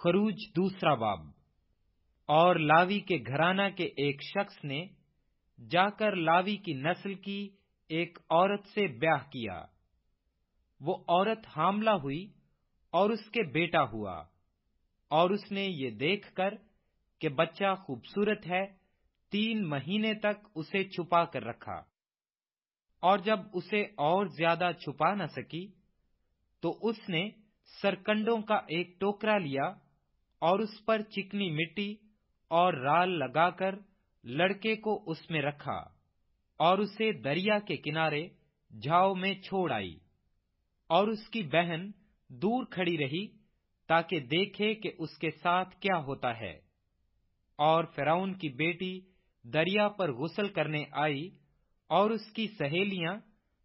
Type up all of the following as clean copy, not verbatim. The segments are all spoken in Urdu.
خروج دوسرا باب۔ اور لاوی کے گھرانہ کے ایک شخص نے جا کر لاوی کی نسل کی ایک عورت سے بیاہ کیا۔ وہ عورت حاملہ ہوئی اور اس کے بیٹا ہوا، اور اس نے یہ دیکھ کر کہ بچہ خوبصورت ہے 3 مہینے تک اسے چھپا کر رکھا، اور جب اسے اور زیادہ چھپا نہ سکی تو اس نے سرکنڈوں کا ایک ٹوکرا لیا اور اس پر چکنی مٹی اور رال لگا کر لڑکے کو اس میں رکھا، اور اسے دریا کے کنارے جھاؤ میں چھوڑ آئی۔ اور اس کی بہن دور کھڑی رہی تاکہ دیکھے کہ اس کے ساتھ کیا ہوتا ہے۔ اور فرعون کی بیٹی دریا پر غسل کرنے آئی، اور اس کی سہیلیاں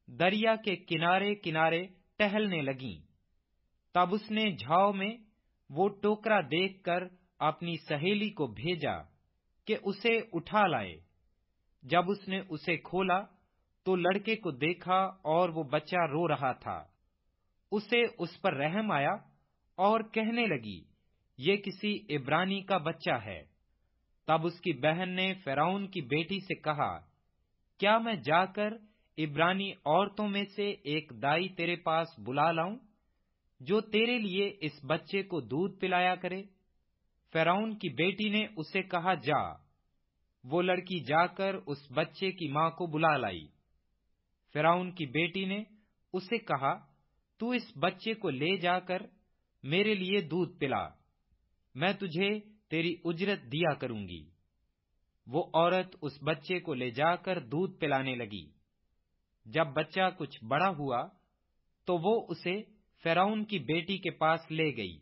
دریا کے کنارے کنارے ٹہلنے لگیں۔ تب اس نے جھاؤ میں وہ ٹوکرا دیکھ کر اپنی سہیلی کو بھیجا کہ اسے اٹھا لائے۔ جب اس نے اسے کھولا تو لڑکے کو دیکھا اور وہ بچہ رو رہا تھا۔ اسے اس پر رحم آیا اور کہنے لگی، یہ کسی عبرانی کا بچہ ہے۔ تب اس کی بہن نے فرعون کی بیٹی سے کہا، کیا میں جا کر عبرانی عورتوں میں سے ایک دائی تیرے پاس بلا لاؤں جو تیرے لیے اس بچے کو دودھ پلایا کرے؟ فرعون کی بیٹی نے اسے کہا، جا۔ وہ لڑکی جا کر اس بچے کی ماں کو بلا لائی۔ فرعون کی بیٹی نے اسے کہا، تو اس بچے کو لے جا کر میرے لیے دودھ پلا، میں تجھے تیری اجرت دیا کروں گی۔ وہ عورت اس بچے کو لے جا کر دودھ پلانے لگی۔ جب بچہ کچھ بڑا ہوا تو وہ اسے فرعون کی بیٹی کے پاس لے گئی،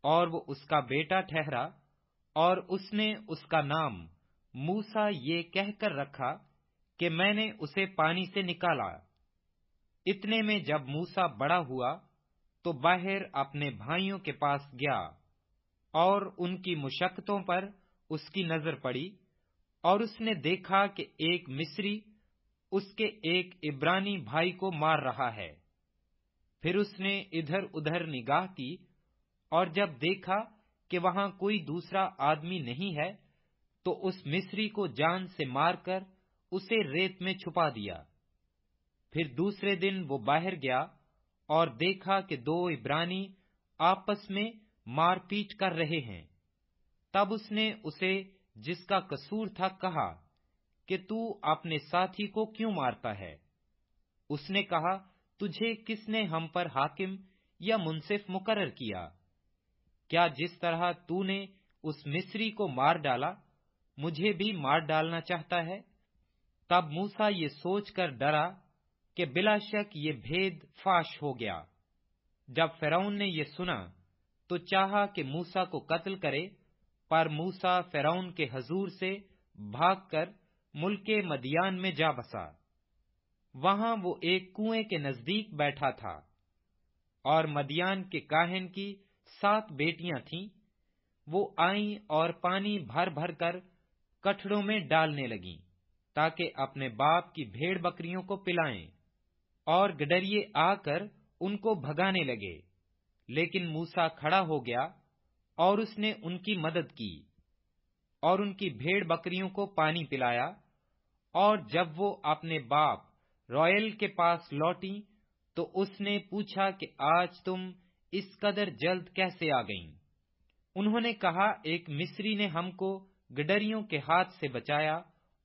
اور وہ اس کا بیٹا ٹھہرا، اور اس نے اس کا نام موسیٰ یہ کہہ کر رکھا کہ میں نے اسے پانی سے نکالا۔ اتنے میں جب موسیٰ بڑا ہوا تو باہر اپنے بھائیوں کے پاس گیا، اور ان کی مشقتوں پر اس کی نظر پڑی، اور اس نے دیکھا کہ ایک مصری اس کے ایک عبرانی بھائی کو مار رہا ہے۔ پھر اس نے ادھر ادھر نگاہ کی، اور جب دیکھا کہ وہاں کوئی دوسرا آدمی نہیں ہے تو اس مصری کو جان سے مار کر اسے ریت میں چھپا دیا۔ پھر دوسرے دن وہ باہر گیا اور دیکھا کہ 2 عبرانی آپس میں مار پیٹ کر رہے ہیں۔ تب اس نے اسے جس کا قصور تھا کہا کہ تو اپنے ساتھی کو کیوں مارتا ہے؟ اس نے کہا، تجھے کس نے ہم پر حاکم یا منصف مقرر کیا؟ کیا جس طرح تو نے اس مصری کو مار ڈالا مجھے بھی مار ڈالنا چاہتا ہے؟ تب موسیٰ یہ سوچ کر ڈرا کہ بلا شک یہ بھید فاش ہو گیا۔ جب فرعون نے یہ سنا تو چاہا کہ موسیٰ کو قتل کرے، پر موسیٰ فرعون کے حضور سے بھاگ کر ملک مدیان میں جا بسا۔ وہاں وہ ایک کنویں کے نزدیک بیٹھا تھا، اور مدیان کے کاہن کی 7 بیٹیاں تھیں۔ وہ آئیں اور پانی بھر بھر کر کٹڑوں میں ڈالنے لگیں تاکہ اپنے باپ کی بھیڑ بکریوں کو پلائیں، اور گڈریے آ کر ان کو بھگانے لگے۔ لیکن موسیٰ کھڑا ہو گیا اور اس نے ان کی مدد کی اور ان کی بھیڑ بکریوں کو پانی پلایا۔ اور جب وہ اپنے باپ رویل کے پاس لوٹیں تو اس نے پوچھا کہ آج تم اس قدر جلد کیسے آ گئیں؟ انہوں نے کہا، ایک مصری نے ہم کو گڈریوں کے ہاتھ سے بچایا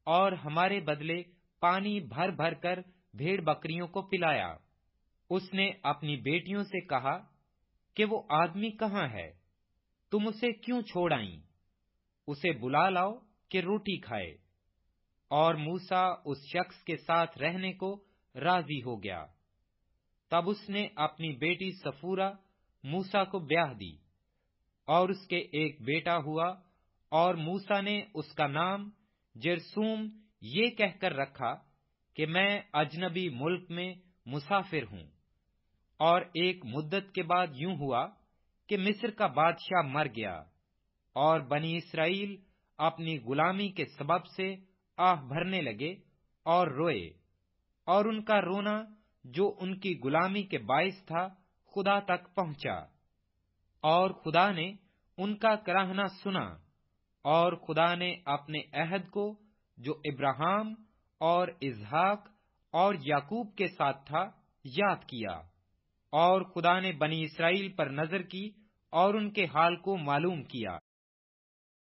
اور ہمارے بدلے پانی بھر بھر کر بھیڑ بکریوں کو پلایا۔ اس نے اپنی بیٹیوں سے کہا کہ وہ آدمی کہاں ہے؟ تم اسے کیوں چھوڑ آئیں؟ اسے بلا لاؤ کہ روٹی کھائے۔ اور موسیٰ اس شخص کے ساتھ رہنے کو راضی ہو گیا۔ تب اس نے اپنی بیٹی صفورہ موسیٰ کو بیاہ دی، اور اس کے ایک بیٹا ہوا، اور موسیٰ نے اس کا نام جرسوم یہ کہہ کر رکھا کہ میں اجنبی ملک میں مسافر ہوں۔ اور ایک مدت کے بعد یوں ہوا کہ مصر کا بادشاہ مر گیا، اور بنی اسرائیل اپنی غلامی کے سبب سے آہ بھرنے لگے اور روئے، اور ان کا رونا جو ان کی غلامی کے باعث تھا خدا تک پہنچا، اور خدا نے ان کا کراہنا سنا، اور خدا نے اپنے عہد کو جو ابراہیم اور اسحاق اور یعقوب کے ساتھ تھا یاد کیا، اور خدا نے بنی اسرائیل پر نظر کی اور ان کے حال کو معلوم کیا۔